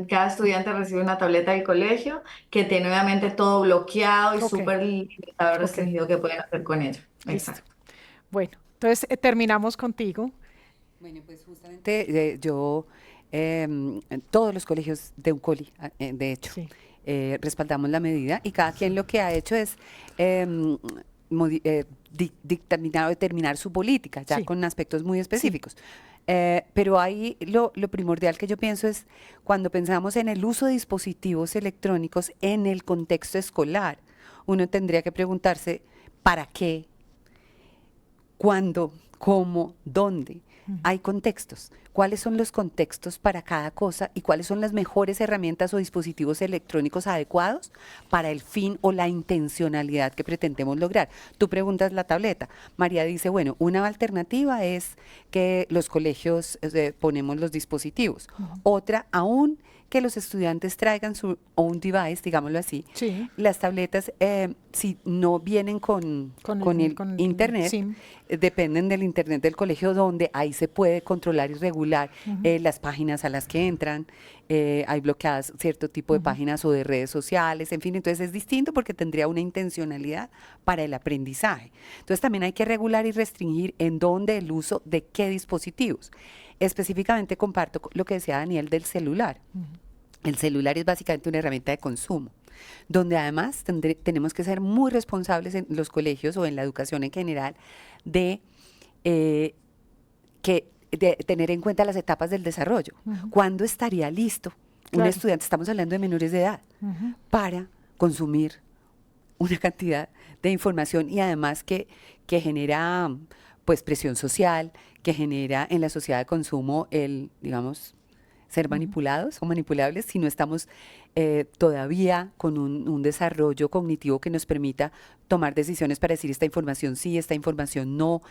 cada estudiante recibe una tableta del colegio, que tiene obviamente todo bloqueado y Ok, súper limitado, ok, restringido que pueden hacer con ella. listo. Exacto. Bueno, entonces terminamos contigo. Bueno, pues justamente yo en todos los colegios de UNCOLI, de hecho, Sí. respaldamos la medida y cada quien lo que ha hecho es determinar su política, ya Sí. con aspectos muy específicos. Pero ahí lo primordial que yo pienso es cuando pensamos en el uso de dispositivos electrónicos en el contexto escolar, uno tendría que preguntarse ¿para qué? ¿Cuándo? ¿Cómo? ¿Dónde? Hay contextos. ¿Cuáles son los contextos para cada cosa y cuáles son las mejores herramientas o dispositivos electrónicos adecuados para el fin o la intencionalidad que pretendemos lograr? Tú preguntas la tableta. María dice, bueno, una alternativa es que los colegios ponemos los dispositivos. Otra, aún que los estudiantes traigan su own device, digámoslo así. Sí. Las tabletas, si no vienen con el internet, sí. Dependen del internet del colegio, donde ahí se puede controlar y regular las páginas a las que entran. Hay bloqueadas cierto tipo de páginas o de redes sociales, en fin, entonces es distinto porque tendría una intencionalidad para el aprendizaje. Entonces también hay que regular y restringir en dónde el uso de qué dispositivos. Específicamente comparto lo que decía Daniel del celular. El celular es básicamente una herramienta de consumo, donde además tenemos que ser muy responsables en los colegios o en la educación en general de tener en cuenta las etapas del desarrollo. ¿Cuándo estaría listo un Claro. estudiante, estamos hablando de menores de edad, para consumir una cantidad de información y además que genera pues presión social, que genera en la sociedad de consumo el, digamos, ser manipulados o manipulables si no estamos todavía con un desarrollo cognitivo que nos permita tomar decisiones para decir esta información sí, esta información no,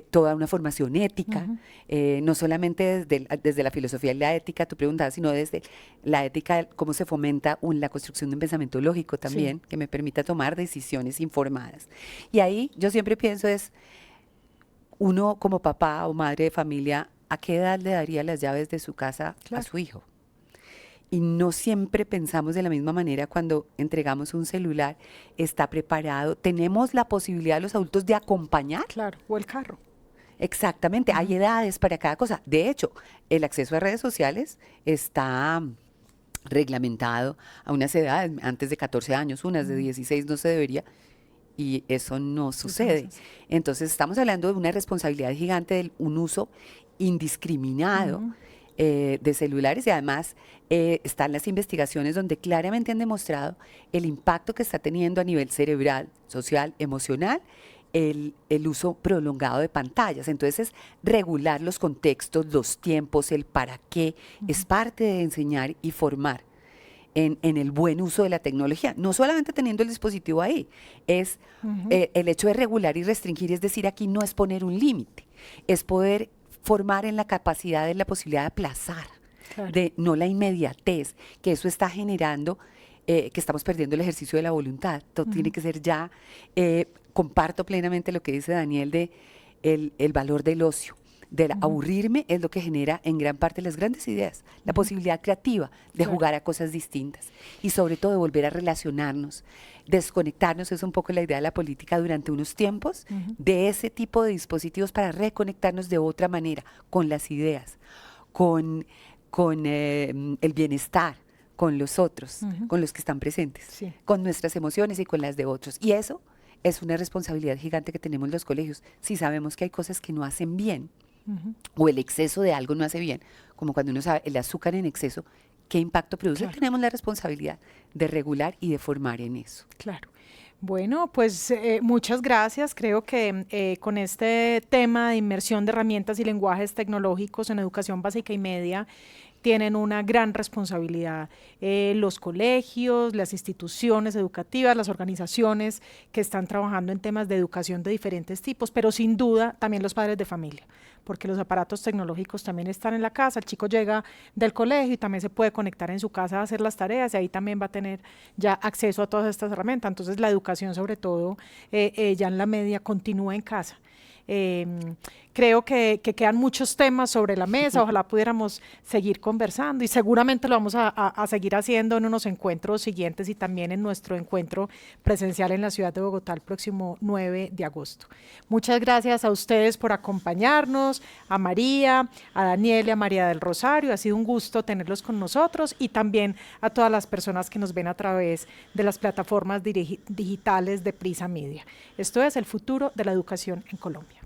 toda una formación ética, no solamente desde la filosofía y la ética, tú preguntabas, sino desde la ética, cómo se fomenta la construcción de un pensamiento lógico también, que me permita tomar decisiones informadas. Y ahí yo siempre pienso es, uno como papá o madre de familia, ¿a qué edad le daría las llaves de su casa a su hijo? Y no siempre pensamos de la misma manera cuando entregamos un celular, está preparado, tenemos la posibilidad los adultos de acompañar. Claro, o el carro. Exactamente, hay edades para cada cosa. De hecho, el acceso a redes sociales está reglamentado a unas edades, antes de 14 años, unas de 16 no se debería, y eso no sucede. Entonces estamos hablando de una responsabilidad gigante de un uso indiscriminado de celulares y además están las investigaciones donde claramente han demostrado el impacto que está teniendo a nivel cerebral, social, emocional, el uso prolongado de pantallas. Entonces, regular los contextos, los tiempos, el para qué, es parte de enseñar y formar en el buen uso de la tecnología. No solamente teniendo el dispositivo ahí, es el hecho de regular y restringir, es decir, aquí no es poner un límite, es poder formar en la capacidad de la posibilidad de aplazar, de no la inmediatez, que eso está generando que estamos perdiendo el ejercicio de la voluntad. Todo tiene que ser ya. Comparto plenamente lo que dice Daniel de el valor del ocio. Del aburrirme es lo que genera en gran parte las grandes ideas, la posibilidad creativa de jugar a cosas distintas y sobre todo de volver a relacionarnos, desconectarnos, es un poco la idea de la política durante unos tiempos, de ese tipo de dispositivos para reconectarnos de otra manera con las ideas, con el bienestar, con los otros, con los que están presentes, con nuestras emociones y con las de otros. Y eso es una responsabilidad gigante que tenemos los colegios, si sabemos que hay cosas que no hacen bien, o el exceso de algo no hace bien, como cuando uno sabe el azúcar en exceso, qué impacto produce, tenemos la responsabilidad de regular y de formar en eso. Claro. Bueno, pues muchas gracias. Creo que con este tema de inmersión de herramientas y lenguajes tecnológicos en educación básica y media, tienen una gran responsabilidad los colegios, las instituciones educativas, las organizaciones que están trabajando en temas de educación de diferentes tipos, pero sin duda también los padres de familia, porque los aparatos tecnológicos también están en la casa, el chico llega del colegio y también se puede conectar en su casa a hacer las tareas y ahí también va a tener ya acceso a todas estas herramientas. Entonces la educación sobre todo ya en la media continúa en casa. Creo que quedan muchos temas sobre la mesa, ojalá pudiéramos seguir conversando y seguramente lo vamos a seguir haciendo en unos encuentros siguientes y también en nuestro encuentro presencial en la ciudad de Bogotá el próximo 9 de agosto. Muchas gracias a ustedes por acompañarnos, a María, a Daniel y a María del Rosario, ha sido un gusto tenerlos con nosotros y también a todas las personas que nos ven a través de las plataformas digitales de Prisa Media. Esto es el futuro de la educación en Colombia.